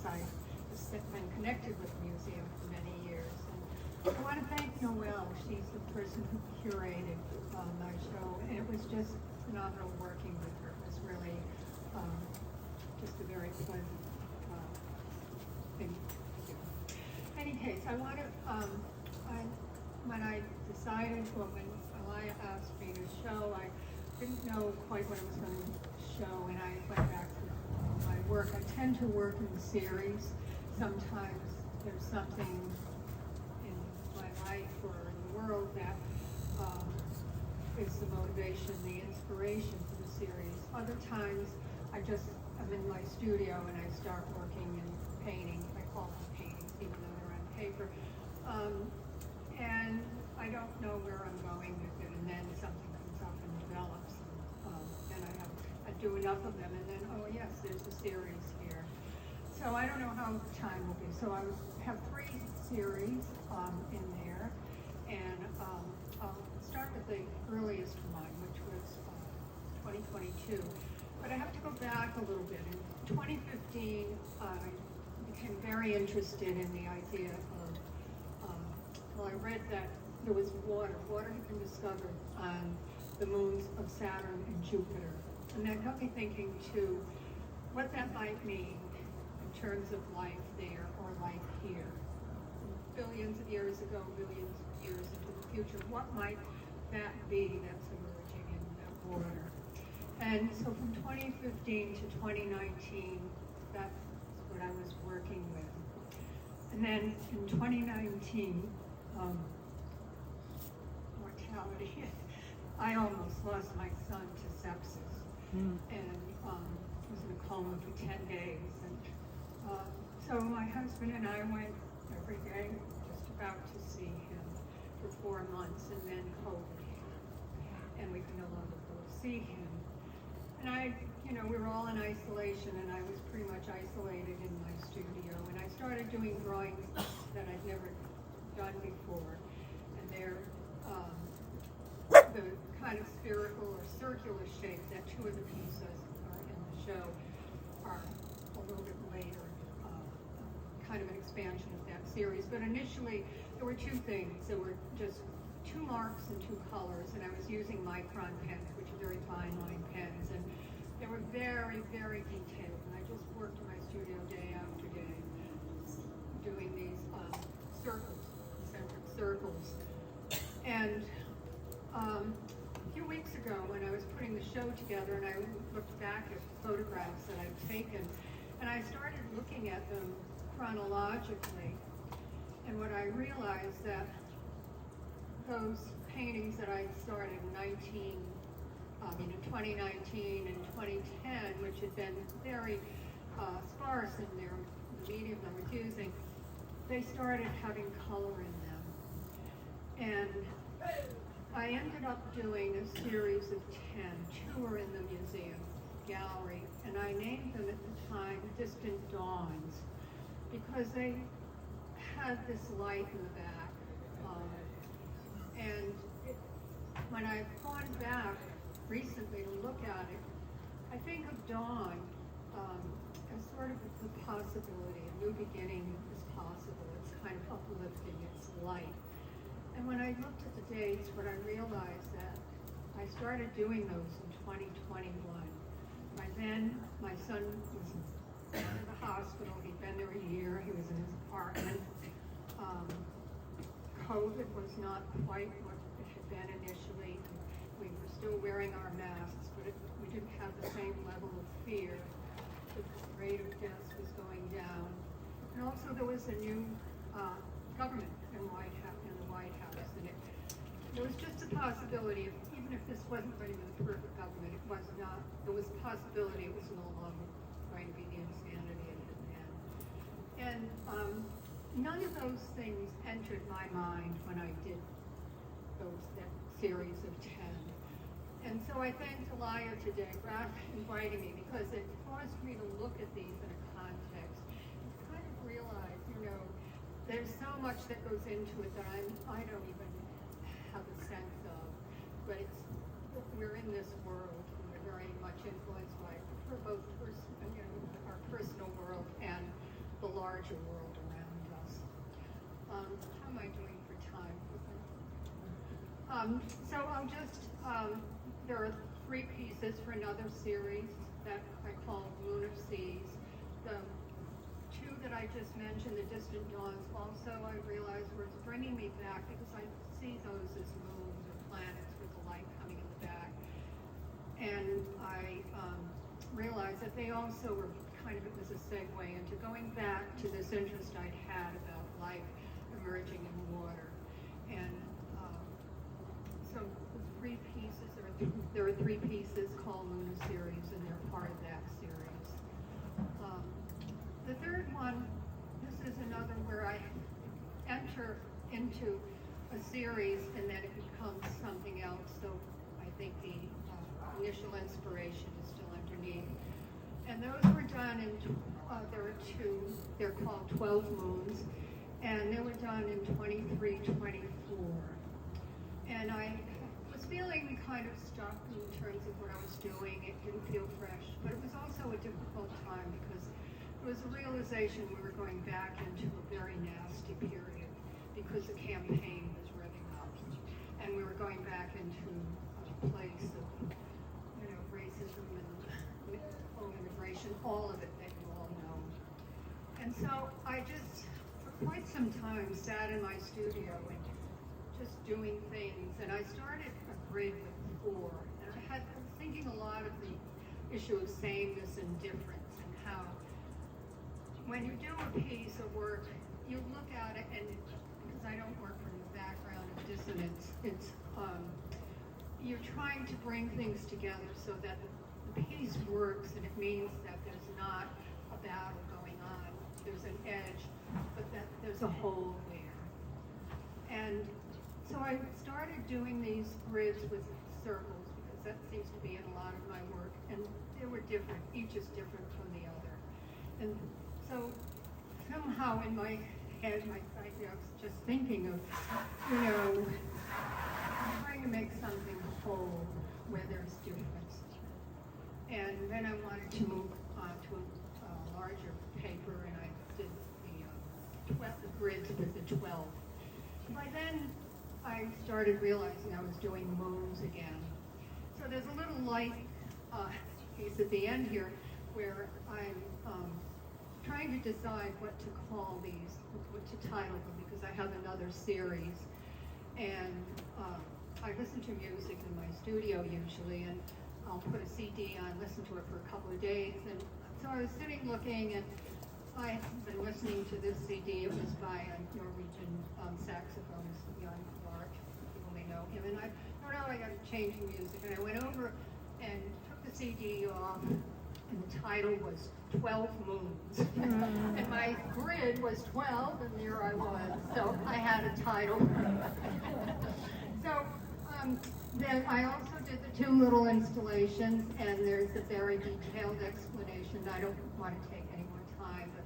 I've been connected with the museum for many years. And I want to thank Noelle. She's the person who curated my show, and it was just phenomenal working with her. It was really just a very pleasant thing to do. In any case, I want to, when I decided, when Elia asked me to show, I didn't know quite what I was going to show, and I went back to my work. I tend to work in series. Sometimes there's something in my life or in the world that is the motivation, the inspiration for the series. Other times I'm in my studio and I start working and painting. I call them paintings, even though they're on paper. And I don't know where I'm going with it, and then something comes up and develops. And I do enough of them, and then, oh yes, there's a series here. So I don't know how time will be. So I have 3 series in there, and I'll start with the earliest one, which was 2022. But I have to go back a little bit. In 2015, I became very interested in the idea of, I read that there was water. Water had been discovered on the moons of Saturn and Jupiter. And that got me thinking, too, what that might mean in terms of life there or life here. Billions of years ago, billions of years into the future, what might that be that's emerging in that water? And so from 2015 to 2019, that's what I was working with. And then in 2019, mortality, I almost lost my son to sepsis. And was in a coma for 10 days. And so my husband and I went every day, just about to see him for 4 months, and then COVID hit. And we could no longer go see him. And we were all in isolation, and I was pretty much isolated in my studio. And I started doing drawings that I'd never done before. And they're the kind of spherical or circular shape that 2 of the pieces are in the show are a little bit later, kind of an expansion of that series. But initially, there were 2 things. There were just 2 marks and 2 colors, and I was using micron pens, which are very fine line pens, and they were very, very detailed. And I just worked in my studio day after day, doing these circles, concentric circles. And a few weeks ago, when I was putting the show together, and I looked back at photographs that I'd taken, and I started looking at them chronologically, and what I realized that those paintings that I started in 2019 and 2010, which had been very sparse in their medium I was using, they started having color in them. And I ended up doing a series of 10. 2 were in the museum gallery, and I named them at the time Distant Dawns, because they had this light in the back. When I've gone back recently to look at it, I think of dawn as sort of the possibility. A new beginning is possible. It's kind of uplifting. It's light. And when I looked at the dates, what I realized that I started doing those in 2021. By then, my son was in the hospital. He'd been there a year. He was in his apartment. COVID was not quite what it had been initially. We were still wearing our masks, but we didn't have the same level of fear. The rate of deaths was going down. And also there was a new government in the White House. And there was just a possibility, even if this wasn't going to be the perfect government, it was not. There was a possibility it was no longer going to be the insanity it had been. And none of those things entered my mind when I did that series of 10. And so I thanked Elia today for inviting me, because it forced me to look at these in a context and kind of realize, there's so much that goes into it that I don't even have a sense of. But we're in this world, and we're very much influenced by both our personal world and the larger world around us. How am I doing for time? So I'll just, there are 3 pieces for another series that I call Moon of Seas. The 2 that I just mentioned, the Distant Dawns, also I realized were bringing me back because I see those as moons or planets with the light coming in the back. And I realized that they also were kind of, it was a segue into going back to this interest I'd had about life emerging in water. And so the 3 pieces, there are 3 pieces called Lunar Series, and they're part of that series. The third one, this is another where I enter into a series and then it becomes something else. So I think the initial inspiration is still underneath. And those were done in, there are 2, they're called 12 Moons, and they were done in 23, 24. And I was feeling kind of stuck in terms of what I was doing. It didn't feel fresh, but it was also a difficult time because it was a realization we were going back into a very nasty period because the campaign was revving up. And we were going back into a place of, racism and immigration, all of it that you all know. And so I just, for quite some time, sat in my studio and just doing things. And I started a grid with 4. And I was thinking a lot of the issue of sameness and difference, and how when you do a piece of work, you look at it, and because I don't work from the background of dissonance, it's you're trying to bring things together so that the piece works, and it means that there's not a battle going on. There's an edge, but that there's a hole there. And so I started doing these grids with circles because that seems to be in a lot of my work, and they were different. Each is different from the other. And so somehow in my head, I was just thinking of, trying to make something whole where there's difference. And then I wanted to move on to a larger paper, and I did the grids with the 12. By then, I started realizing I was doing moons again. So there's a little light piece at the end here where I'm trying to decide what to call these, what to title them, because I have another series. And I listen to music in my studio usually, and I'll put a CD on, listen to it for a couple of days. And so I was sitting looking, and I have been listening to this CD. It was by a Norwegian saxophonist, Jan Clark. People may know him. And I thought, I got to change the music. And I went over and took the CD off, and the title was 12 Moons. And my grid was 12, and there I was. So I had a title. So then I also did the 2 little installations, and there's a very detailed explanation. I don't want to take any more time, but